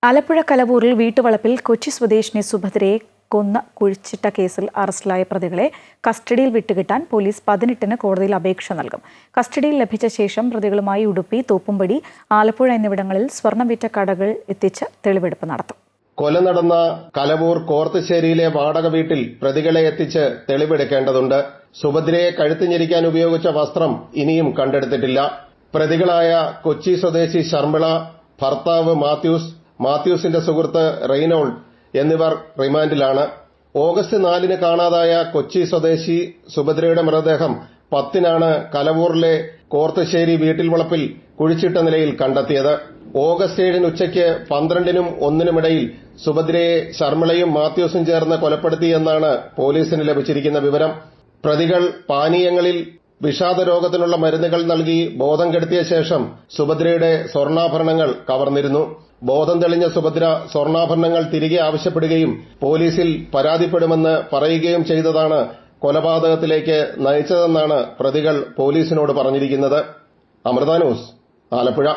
ആലപ്പുഴ കലവൂരിൽ വീട്ടുവളപ്പിൽ കൊച്ചി സ്വദേശിനി സുഭദ്രയെ കൊന്ന കുഴിച്ചിട്ട കേസിൽ അറസ്റ്റിലായ പ്രതികളെ കസ്റ്റഡിയിൽ വിട്ടുകിട്ടാൻ പോലീസ് 18-ന് കോടതിയിൽ അപേക്ഷ നൽകും. കസ്റ്റഡിയിൽ ലഭിച്ച ശേഷം പ്രതികളുമായി ഉടുപ്പി, തോപ്പുംപടി, ആലപ്പുഴ എന്നിവിടങ്ങളിൽ സ്വർണം വിറ്റ കടകൾ എത്തിച്ച് തെളിവെടുപ്പ് നടത്തും. കൊല നടന്ന കലവൂർ കോർത്തുശ്ശേരിയിലെ വാടക വീട്ടിൽ പ്രതികളെ എത്തിച്ച് തെളിവെടുക്കേണ്ടതുണ്ട്. സുഭദ്രയെ കഴുത്ത് ഞെരിക്കാൻ ഉപയോഗിച്ച വസ്ത്രം ഇനിയും കണ്ടെടുത്തിട്ടില്ല. പ്രതികളായ കൊച്ചി സ്വദേശി ശർമിള, ഭർത്താവ് മാത്യൂസിന്റെ സുഹൃത്ത് റെയ്നോൾഡ് എന്നിവർ റിമാൻഡിലാണ്. ഓഗസ്റ്റ് 4-ന് കാണാതായ കൊച്ചി സ്വദേശി സുഭദ്രയുടെ മൃതദേഹം 10-നാണ് കലവൂറിലെ കോർത്തുശ്ശേരി വീട്ടിൽ വളപ്പിൽ കുഴിച്ചിട്ട നിലയിൽ കണ്ടെത്തിയത്. ഓഗസ്റ്റ് 7-ന് ഉച്ചയ്ക്ക് 12-നും 1-നും ഇടയിൽ സുഭദ്രയെ ശർമിളയും മാത്യൂസും ചേർന്ന് കൊലപ്പെടുത്തിയെന്നാണ് പോലീസിന് ലഭിച്ചിരിക്കുന്ന വിവരം. പ്രതികൾ പാനീയങ്ങളിൽ വിഷാദരോഗത്തിനുള്ള മരുന്നുകൾ നൽകി ബോധം കെടുത്തിയ ശേഷം സുഭദ്രയുടെ സ്വർണ്ണാഭരണങ്ങൾ കവർന്നിരുന്നു. ബോധം തെളിഞ്ഞ സുഭദ്ര സ്വർണ്ണാഭരണങ്ങൾ തിരികെ ആവശ്യപ്പെടുകയും പോലീസിൽ പരാതിപ്പെടുമെന്ന് പറയുകയും ചെയ്തതാണ് കൊലപാതകത്തിലേക്ക് നയിച്ചതെന്നാണ് പ്രതികൾ പോലീസിനോട് പറഞ്ഞിരിക്കുന്നത്. അമൃത ന്യൂസ്, ആലപ്പുഴ.